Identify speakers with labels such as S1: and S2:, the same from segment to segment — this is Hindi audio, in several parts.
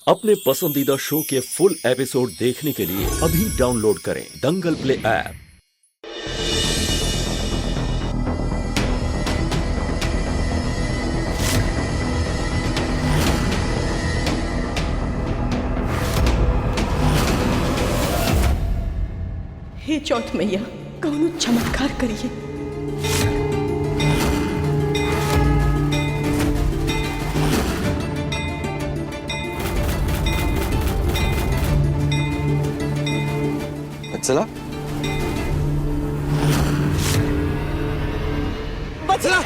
S1: अपने पसंदीदा शो के फुल एपिसोड देखने के लिए अभी डाउनलोड करें दंगल प्ले ऐप।
S2: हे चौथ मैया, कौनो चमत्कार करिए।
S3: वत्सला, वत्सला,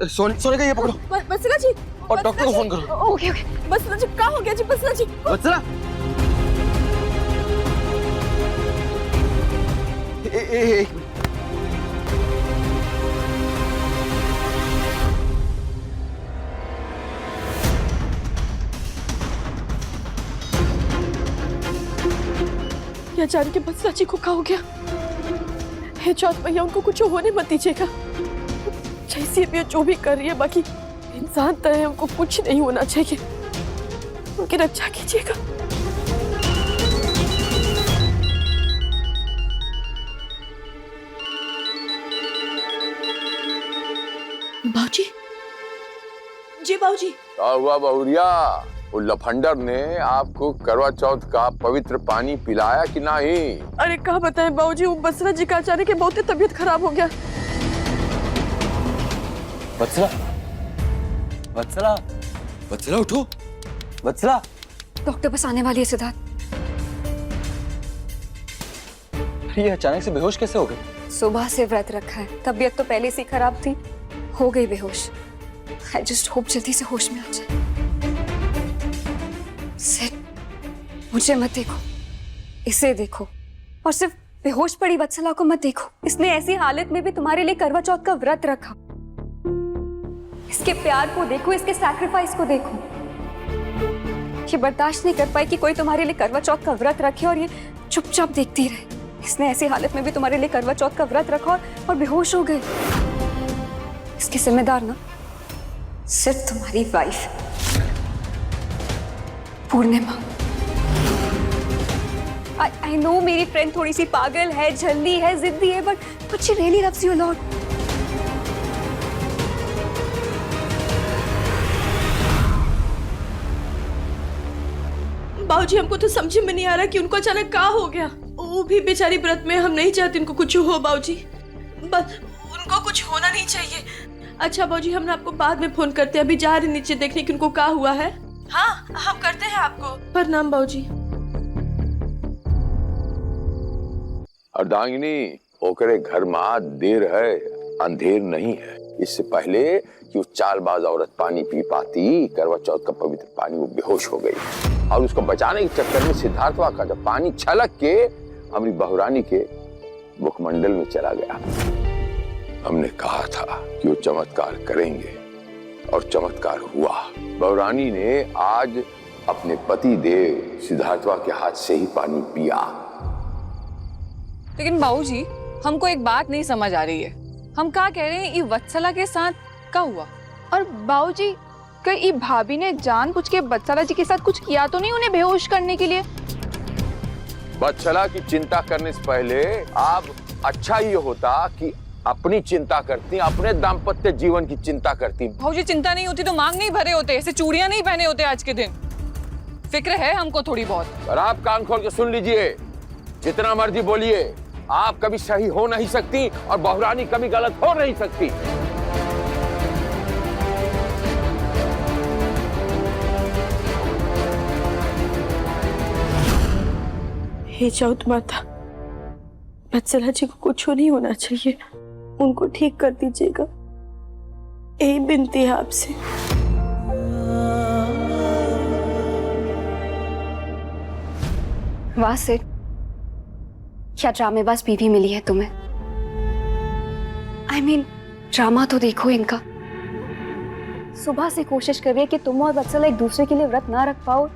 S3: सोने का ये पकड़ो।
S2: बसला जी,
S3: और डॉक्टर को फोन करो।
S2: Okay okay. बसला जी, क्या हो गया जी? बसला जी,
S3: वत्सला, एक मिनट।
S2: या जान के बसला जी को क्या हो गया? हे चौथ मैया, उनको कुछ होने मत दीजिएगा। जैसी भी जो भी कर रही है, बाकी इंसान तो है, उनको कुछ नहीं होना चाहिए। उनकी रक्षा कीजिएगा। बाबूजी, जी बाबूजी।
S4: क्या हुआ बहुरिया? वो लफंडर ने आपको करवा चौथ का पवित्र पानी पिलाया कि नहीं?
S2: अरे कहा बताएं बाबूजी, वो बसरा जी का अचानक बहुत ही तबीयत खराब हो गया।
S3: वत्सला, वत्सला, वत्सला उठो। वत्सला,
S5: डॉक्टर बस आने वाली है सिद्धार्थ।
S3: ये अचानक से बेहोश कैसे हो गए?
S5: सुबह से व्रत रखा है, तबीयत तो पहले से खराब थी, हो गई बेहोश। आई जस्ट होप जल्दी से होश में आ जाए। सिर्फ मुझे मत देखो, इसे देखो, और सिर्फ बेहोश पड़ी वत्सला को मत देखो। इसने ऐसी हालत में भी तुम्हारे लिए करवा चौथ का व्रत रखा। इसके प्यार को देखो, इसके सैक्रिफाइस को देखो। ये बर्दाश्त नहीं कर पाई कि कोई तुम्हारे लिए करवा चौथ का व्रत रखे और ये चुपचाप देखती रहे। इसने ऐसी हालत में भी तुम्हारे लिए करवा चौथ का व्रत रखा और बेहोश हो गए। इसकी जिम्मेदार ना सिर्फ तुम्हारी वाइफ पूर्णिमा। आई नो मेरी फ्रेंड थोड़ी सी पागल है, जल्दी है, जिद्दी है, but she really loves you a lot.
S2: बाबूजी, हमको तो समझ में नहीं आ रहा कि उनको अचानक क्या हो गया। वो भी बेचारी व्रत में, हम नहीं चाहते उनको कुछ हो बाबूजी। बस उनको कुछ होना नहीं चाहिए। अच्छा बाबूजी, हम आपको बाद में फोन करते हैं, अभी जा रहे नीचे देखने कि उनको क्या हुआ है। हाँ, हम करते हैं आपको। प्रणाम बाबूजी।
S4: अर्धांगिनी, ओकरे घर में देर है, अंधेर नहीं है। इससे पहले कि वो चालबाज औरत पानी पी पाती, करवा चौथ का पवित्र पानी, वो बेहोश हो गई। और उसको बचाने के चक्कर में सिद्धार्थवा का जब पानी छलक के हमारी बहुरानी के मुखमंडल में चला गया। हमने कहा था कि वो चमत्कार करेंगे, और चमत्कार हुआ। बहुरानी ने आज अपने पति देव सिद्धार्थवा के हाथ से ही पानी पिया।
S6: लेकिन बाबूजी, हमको एक बात नहीं समझ आ रही है। हम क्या कह रहे हैं, ये वत्सला के साथ क्या हुआ?
S7: और बाबूजी, कहीं भाभी ने जानबूझ के वत्सला जी के साथ कुछ किया तो नहीं उन्हें बेहोश करने के लिए?
S4: वत्सला की चिंता करने से पहले आप अच्छा ये होता कि अपनी चिंता करती, अपने दाम्पत्य जीवन की चिंता करती।
S6: भाऊजी, चिंता नहीं होती तो मांग नहीं भरे होते, ऐसे चूड़ियां नहीं पहने होते आज के दिन। फिक्र है हमको थोड़ी बहुत।
S4: और आप कान खोल के सुन लीजिए, जितना मर्जी बोलिए, आप कभी सही हो नहीं सकती और बहुरानी कभी गलत हो नहीं सकती।
S2: हे चौथ माता, वत्सला जी को कुछ नहीं होना चाहिए, उनको ठीक कर दीजिएगा, यही विनती है आपसे।
S5: वाह सिड, क्या ड्रामेबाज बीवी मिली है तुम्हें। I mean, ड्रामा तो देखो इनका। सुबह से कोशिश कर रही है कि तुम और वत्सला एक दूसरे के लिए व्रत ना रख पाओ,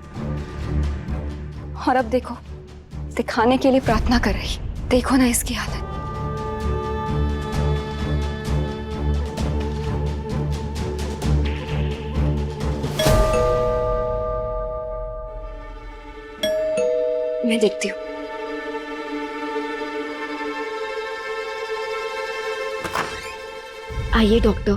S5: और अब देखो दिखाने के लिए प्रार्थना कर रही। देखो ना इसकी हालत। मैं देखती हूँ। आइए डॉक्टर।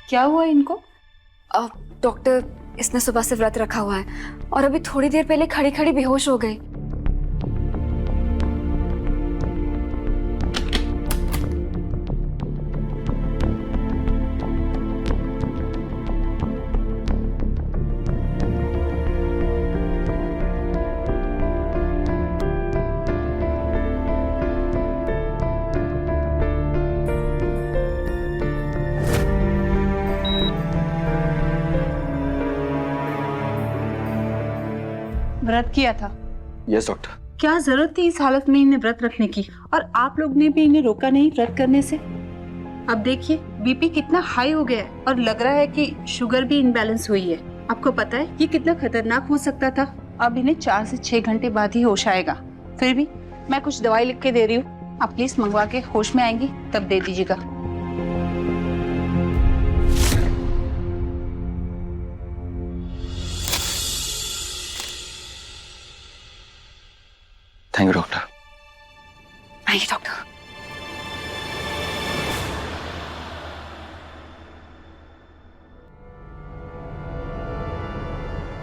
S7: क्या हुआ इनको?
S5: डॉक्टर, इसने सुबह से व्रत रखा हुआ है और अभी थोड़ी देर पहले खड़ी खड़ी बेहोश हो गई।
S8: व्रत किया था?
S3: Yes doctor.
S8: क्या जरूरत थी इस हालत में इन्हें व्रत रखने की, और आप लोग ने भी इन्हें रोका नहीं व्रत करने से। अब देखिए बीपी कितना हाई हो गया है और लग रहा है कि शुगर भी इनबैलेंस हुई है। आपको पता है ये कितना खतरनाक हो सकता था। अब इन्हें 4 से 6 घंटे बाद ही होश आएगा। फिर भी मैं कुछ दवाई लिख के दे रही हूँ, आप प्लीज मंगवा के होश में आएंगी तब दे दीजिएगा।
S3: Thank you doctor.
S5: आइए डॉक्टर।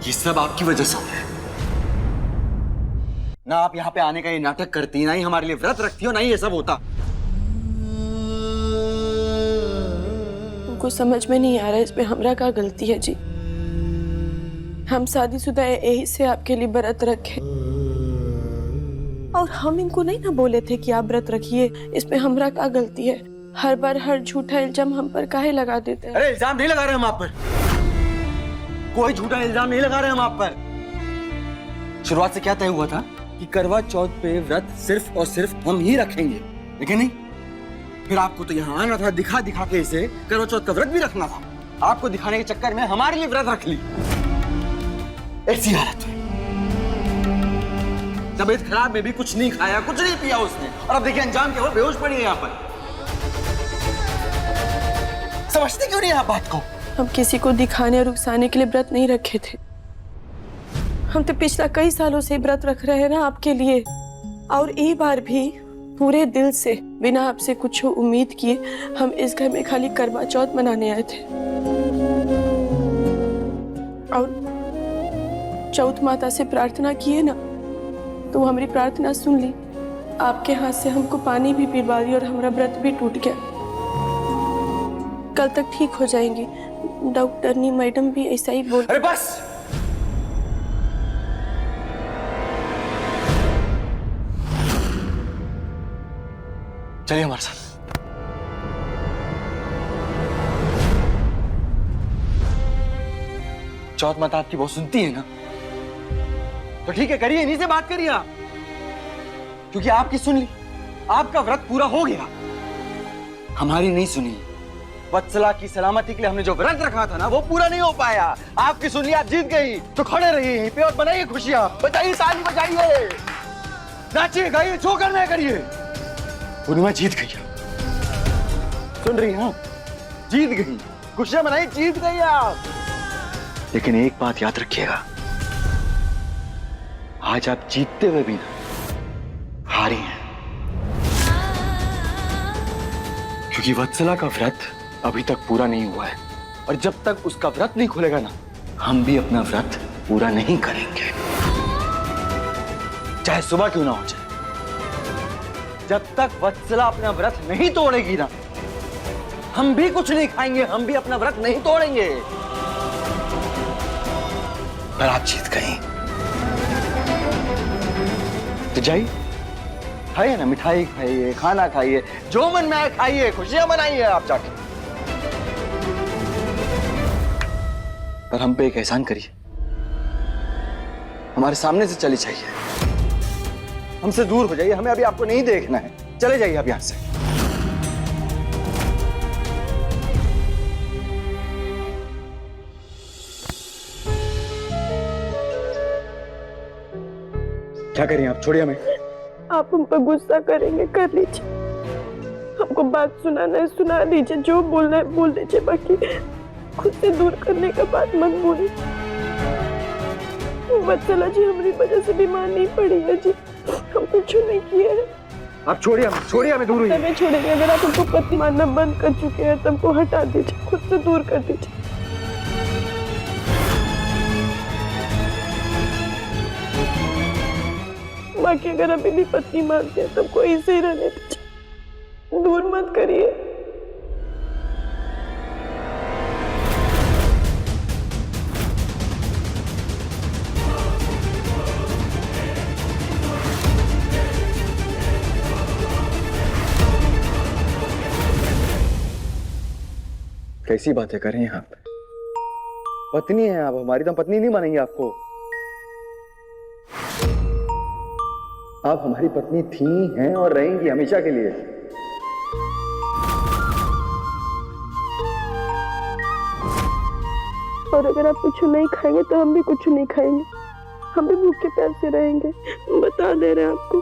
S3: ये सब आपकी वजह से हो रहा है ना। आप यहाँ पे आने का ये नाटक करती, ना ही हमारे लिए व्रत रखती हो, ना ही ये सब होता।
S2: हमको समझ में नहीं आ रहा है इसमें हमरा क्या गलती है जी। हम शादीशुदा है, यही से आपके लिए व्रत रखे, और हम इनको नहीं ना बोले थे कि आप व्रत रखिए। इसमें हमरा क्या गलती है? हर बार हर झूठा इल्जाम हम पर काहे लगा देते हैं?
S3: अरे इल्जाम नहीं लगा रहे हम आप पर, कोई झूठा इल्जाम नहीं लगा रहे हम आप पर। शुरुआत से क्या तय हुआ था कि करवा चौथ पे व्रत सिर्फ और सिर्फ हम ही रखेंगे, लेकिन नहीं। फिर आपको तो यहाँ आना था, दिखा दिखा के इसे करवा चौथ का व्रत भी रखना था। आपको दिखाने के चक्कर में हमारे लिए व्रत रख ली। ऐसी हालत में तबीयत खराब में भी कुछ नहीं खाया, कुछ नहीं पिया उसने, और अब देखिए अंजाम क्या हुआ, बेहोश पड़ी है यहाँ पर। समझते क्यों नहीं आप बात को?
S2: हम किसी को दिखाने और उकसाने के लिए व्रत नहीं रखे थे। हम तो पिछला कई सालों से व्रत रख रहे हैं ना आपके लिए, और एक बार भी पूरे दिल से बिना आपसे कुछ उम्मीद किए हम इस घर में खाली करवा चौथ मनाने आए थे। और चौथ माता से प्रार्थना किए ना, तो हमारी प्रार्थना सुन ली। आपके हाथ से हमको पानी भी पिलवा दी और हमारा व्रत भी टूट गया। कल तक ठीक हो जाएंगी। डॉक्टरनी मैडम भी ऐसा ही बोल।
S3: अरे बस, चलिए हमारे साथ। चौथ माता आपकी बहुत सुनती है ना, तो ठीक है, करिए, इन्हीं से बात करिए आप, क्योंकि आपकी सुन ली, आपका व्रत पूरा हो गया। हमारी नहीं सुनी। वत्सला की सलामती के लिए हमने जो व्रत रखा था ना, वो पूरा नहीं हो पाया। आपकी सुन ली, आप जीत गई, तो खड़े रहिए यहीं पे और बनाइए खुशियां, बजाइए, ताली बजाइए, नाचिए, गाइए, जो करना है करिए। पूर्णिमा जीत गई। सुन रही हैं? जीत गई, खुशियां मनाई, जीत गई आप। लेकिन एक बात याद रखिएगा, आज आप जीतते हुए भी ना हारी हैं, क्योंकि वत्सला का व्रत अभी तक पूरा नहीं हुआ है, और जब तक उसका व्रत नहीं खुलेगा ना, हम भी अपना व्रत पूरा नहीं करेंगे, चाहे सुबह क्यों ना हो जाए। जब तक वत्सला अपना व्रत नहीं तोड़ेगी ना, हम भी कुछ नहीं खाएंगे, हम भी अपना व्रत नहीं तोड़ेंगे। पर आप जीत गई, तो जाइए, खाइए ना, मिठाई खाइए, खाना खाइए, जो मन में आए खाइए, खुशियां मनाइए आप जाके। पर हम पे एक एहसान करिए, हमारे सामने से चली जाइए, हमसे दूर हो जाइए, हमें अभी आपको नहीं देखना है, चले जाइए आप यहां से। क्या करें आप, छोड़िए हमें।
S2: आप हम पर गुस्सा करेंगे कर लीजिए, हमको बात सुनाना है सुना लीजिए, जो बोलना है बोल दीजिए, बाकी खुद से दूर करने का बात मत बोलिए। वत्सला जी हमारी वजह से बीमार नहीं पड़ी है जी, हम कुछ नहीं किए हैं।
S3: आप छोड़िए हमें, दूर हुई।
S2: हमें छोड़ेंगे, अगर आप हमको पति मानना बंद कर चुके हैं तो हमको हटा दीजिए, खुद से दूर कर दीजिए। बाकी अगर अभी भी पत्नी मानते हैं तो हमको ऐसे ही रहने दीजिए, दूर मत करिए।
S3: कैसी बातें कर रही हैं आप? पत्नी है आप हमारी, तो हम पत्नी नहीं मानेंगे आपको। आप हमारी पत्नी थी, हैं और रहेंगी हमेशा के लिए।
S2: और अगर आप कुछ नहीं खाएंगे तो हम भी कुछ नहीं खाएंगे, हम भी भूखे प्यासे रहेंगे, बता दे रहे हैं आपको।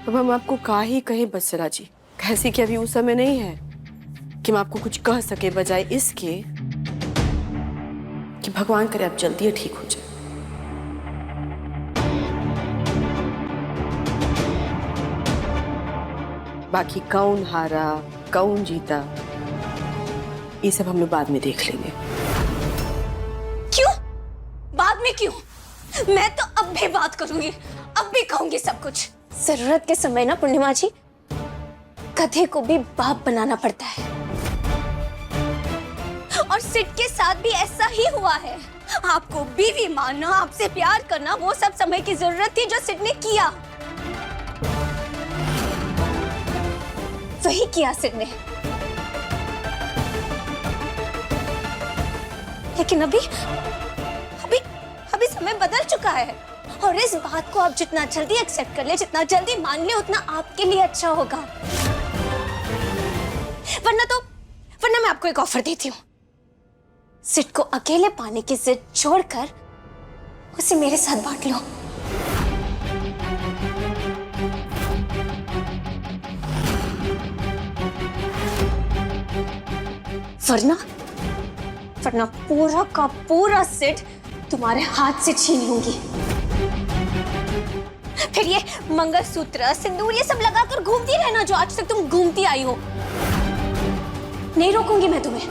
S2: अब हम आपको का ही कहें वत्सला जी, कैसे कि अभी उस समय नहीं है कि हम आपको कुछ कह सके, बजाय इसके कि भगवान करे आप जल्दी ठीक हो जाए। बाकी कौन हारा कौन जीता ये सब हम लोग बाद में देख लेंगे।
S9: क्यों? बाद में क्यों? मैं तो अब भी बात करूंगी, अब भी कहूंगी सब कुछ। जरूरत के समय ना पूर्णिमा जी, गधे को भी बाप बनाना पड़ता है, और सिड के साथ भी ऐसा ही हुआ है। आपको बीवी मानना, आपसे प्यार करना, वो सब समय की जरूरत थी जो सिड ने किया, वही किया सिड ने। लेकिन अभी अभी अभी समय बदल चुका है, और इस बात को आप जितना जल्दी एक्सेप्ट कर ले, जितना जल्दी मान ले, उतना आपके लिए अच्छा होगा। वरना मैं आपको एक ऑफर देती हूँ, सिड को अकेले पाने की जिद छोड़कर उसे मेरे साथ बांट लो। वरना पूरा का पूरा सिड तुम्हारे हाथ से छीन लूंगी, फिर ये मंगलसूत्र सिंदूर ये सब लगाकर घूमती रहना जो आज तक तुम घूमती आई हो। नहीं रोकूंगी मैं तुम्हें,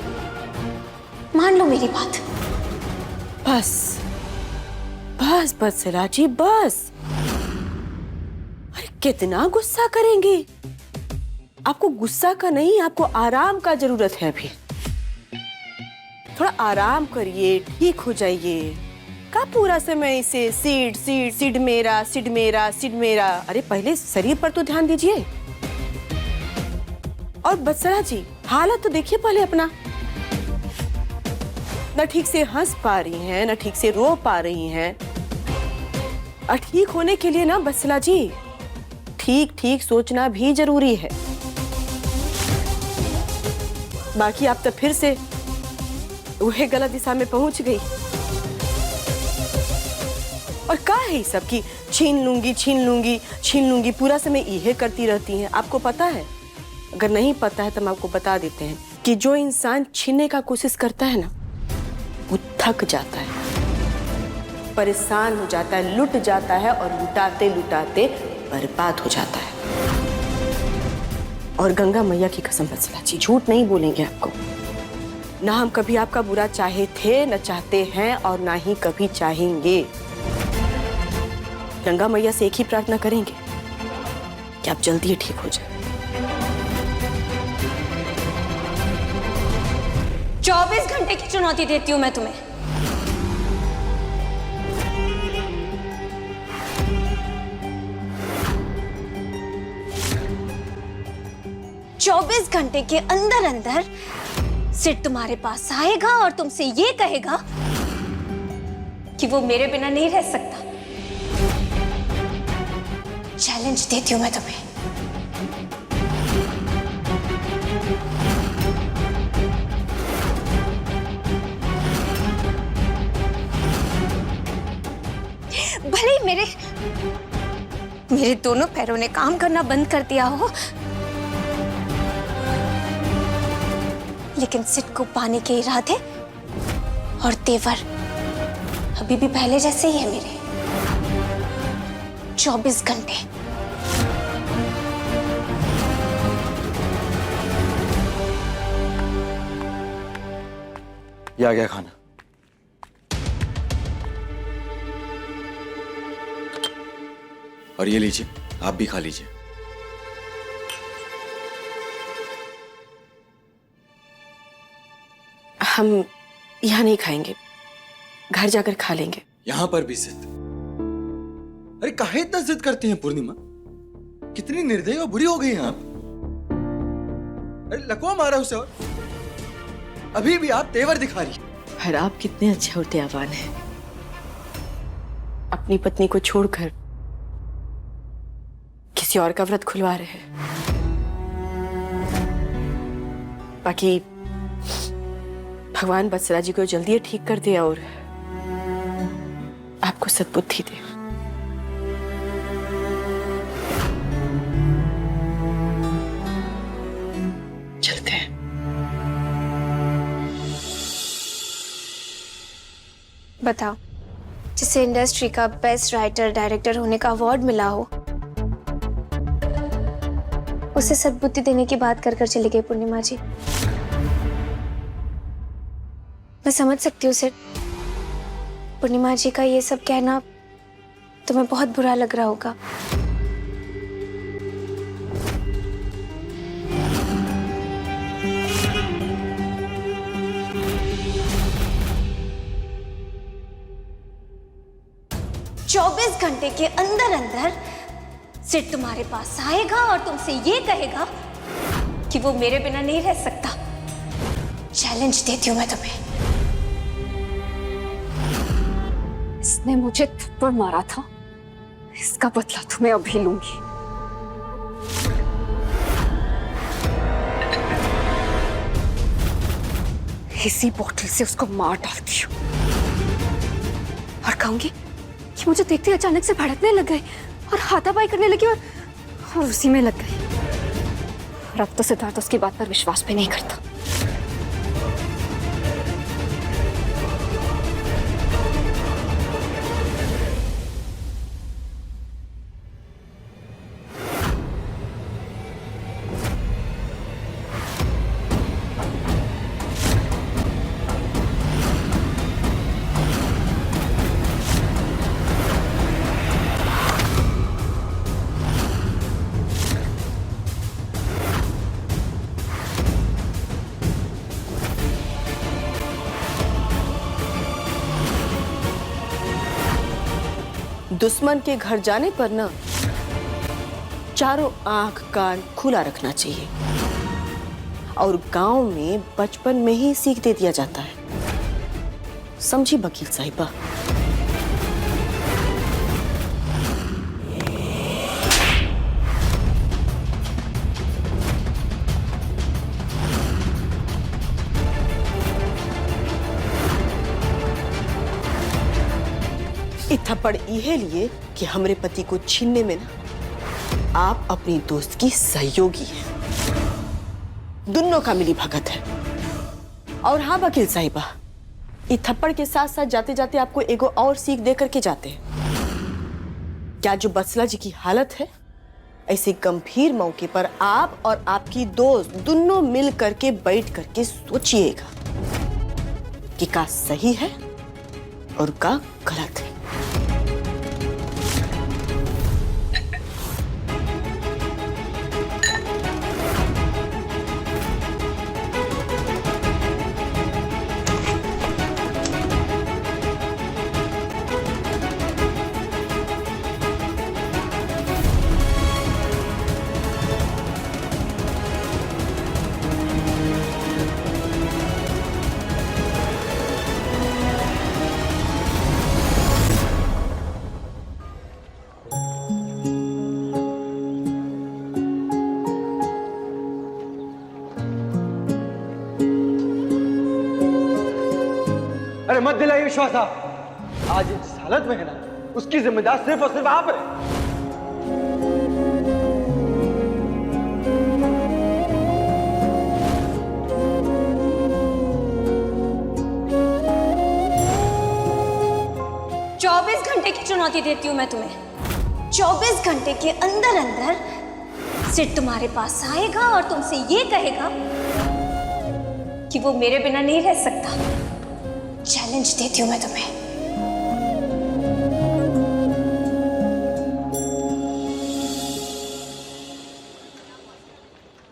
S9: मान लो मेरी बात।
S2: बस बस वत्सला जी बस। अरे कितना गुस्सा करेंगी? आपको गुस्सा का नहीं, आपको आराम का जरूरत है। अभी थोड़ा आराम करिए, ठीक हो जाइए। का पूरा समय इसे सिड सिड सिड मेरा सिड मेरा सिड मेरा। अरे पहले शरीर पर तो ध्यान दीजिए। और वत्सला जी हालत तो देखिए पहले अपना, न ठीक से हंस पा रही हैं, न ठीक से रो पा रही हैं। और ठीक होने के लिए ना वत्सला जी ठीक ठीक सोचना भी जरूरी है। बाकी आप तो फिर से वही गलत दिशा में पहुंच गई। और का है सबकी छीन लूंगी छीन लूंगी छीन लूंगी, पूरा समय यही करती रहती हैं। आपको पता है? अगर नहीं पता है तो हम आपको बता देते हैं कि जो इंसान छीनने का कोशिश करता है ना, वो थक जाता है, परेशान हो जाता है, लुट जाता है, और लुटाते लुटाते बर्बाद हो जाता है। और गंगा मैया की कसम वत्सला जी, झूठ नहीं बोलेंगे आपको। ना हम कभी आपका बुरा चाहे थे, न चाहते हैं, और ना ही कभी चाहेंगे। गंगा मैया से एक ही प्रार्थना करेंगे कि आप जल्दी ठीक हो जाए।
S9: 24 घंटे की चुनौती देती हूँ मैं तुम्हें। 24 घंटे के अंदर अंदर सिर्फ तुम्हारे पास आएगा और तुमसे ये कहेगा कि वो मेरे बिना नहीं रह सकता। चैलेंज देती हूं मैं तुम्हें। भले ही मेरे दोनों पैरों ने काम करना बंद कर दिया हो, लेकिन सिट को पाने के इरादे और तेवर अभी भी पहले जैसे ही है मेरे। 24 घंटे।
S3: ये आ गया खाना। और ये लीजिए, आप भी खा लीजिए।
S2: हम यहाँ नहीं खाएंगे, घर जाकर खा लेंगे।
S3: यहां पर भी जिद? अरे काहे इतना जिद करती हैं पूर्णिमा? कितनी निर्दयी और बुरी हो गई हैं आप। अरे लकवा मारा उसे, और अभी भी आप तेवर दिखा रही।
S2: पर आप कितने अच्छे और दयावान हैं, अपनी पत्नी को छोड़कर किसी और का व्रत खुलवा रहे हैं। बाकी भगवान बत्सला जी को जल्दी ठीक कर दे और आपको सद्बुद्धि दे। चलते हैं।
S9: बताओ, जिसे इंडस्ट्री का बेस्ट राइटर डायरेक्टर होने का अवार्ड मिला हो, उसे सद्बुद्धि देने की बात कर कर चली गई पूर्णिमा जी। मैं समझ सकती हूँ सर, पूर्णिमा जी का ये सब कहना तुम्हें बहुत बुरा लग रहा होगा। चौबीस घंटे के अंदर अंदर सिर्फ तुम्हारे पास आएगा और तुमसे ये कहेगा कि वो मेरे बिना नहीं रह सकता। चैलेंज देती हूं मैं तुम्हें।
S5: इसने मुझे थप्पड़ मारा था, इसका बदला तो मैं अभी लूंगी। इसी बोतल से उसको मार डालती हूँ और कहूंगी कि मुझे देखते अचानक से भड़कने लग गए और हाथापाई करने लगी और उसी में लग गई। और अब तो सिद्धार्थ उसकी बात पर विश्वास भी नहीं करता।
S2: दुश्मन के घर जाने पर ना चारों आंख कान खुला रखना चाहिए और गांव में बचपन में ही सीख दे दिया जाता है। समझी वकील साहिबा? थप्पड़ इहे लिए कि हमरे पति को छीनने में ना आप अपनी दोस्त की सहयोगी हैं। दोनों का मिली भगत है। और हाँ वकील साहिबा, इस थप्पड़ के साथ साथ जाते जाते आपको एगो और सीख दे करके जाते हैं। क्या जो बत्सला जी की हालत है, ऐसे गंभीर मौके पर आप और आपकी दोस्त दोनों मिल करके बैठ करके सोचिएगा कि का सही है और का गलत है।
S3: मत दिलाइए विश्वास आप। आज जिस हालत में है ना, उसकी जिम्मेदार सिर्फ और सिर्फ आप है।
S9: घंटे की चुनौती देती हूँ मैं तुम्हें। 24 घंटे के अंदर अंदर सिर्फ तुम्हारे पास आएगा और तुमसे ये कहेगा कि वो मेरे बिना नहीं रह सकता। चैलेंज देती हूँ मैं तुम्हें।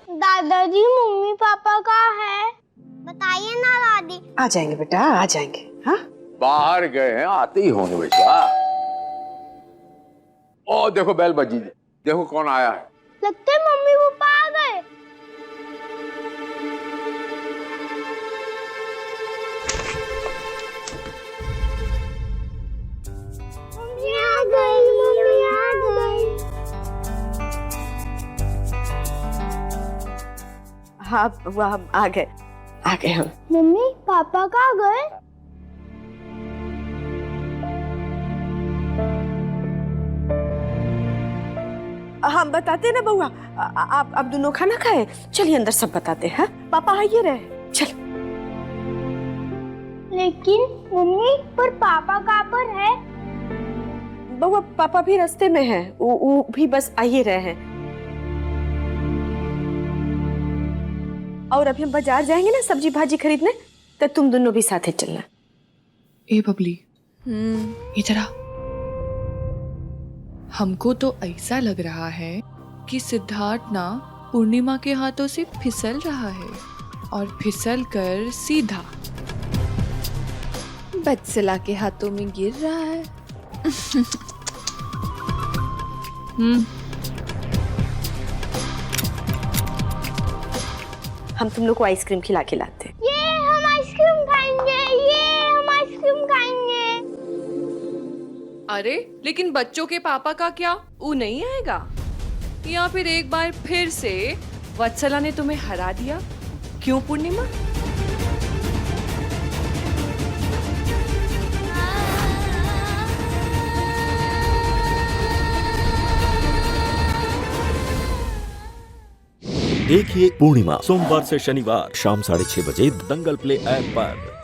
S10: दादाजी मम्मी पापा कहाँ है? बताइए ना दादी।
S11: आ जाएंगे बेटा, आ जाएंगे। हाँ,
S4: बाहर गए हैं, आते ही होंगे बेटा। ओ देखो बेल बजी, देखो कौन आया है।
S10: लगता है मम्मी पापा आ गए। मम्मी आ गई, मम्मी आ गई।
S11: हाँ हम आ गए हम।
S10: मम्मी पापा कहाँ गए?
S11: हम बताते ना बउआ, आप दोनों खाना खाए, चलिए अंदर सब बताते हैं। पापा आइए रहे, चल।
S10: लेकिन मम्मी पर पापा कहाँ पर है?
S11: बउआ पापा भी रास्ते में हैं, वो भी बस आइए रहे हैं। और अभी हम बाजार जाएंगे ना सब्जी भाजी खरीदने, तो तुम दोनों भी साथ चलना।
S6: ए बबली, इधर आ। हमको तो ऐसा लग रहा है कि सिद्धार्थ ना पूर्णिमा के हाथों से फिसल रहा है और फिसल कर सीधा बत्सला के हाथों में गिर रहा है।
S11: हम तुम लोग को आइसक्रीम खिला के लाते।
S10: ये हम आइसक्रीम खाएंगे, ये हम आइसक्रीम खाएंगे।
S6: अरे लेकिन बच्चों के पापा का क्या, वो नहीं आएगा? या फिर एक बार फिर से वत्सला ने तुम्हें हरा दिया? क्यों पूर्णिमा?
S1: देखिए पूर्णिमा सोमवार से शनिवार शाम 6:30 बजे दंगल प्ले ऐप पर।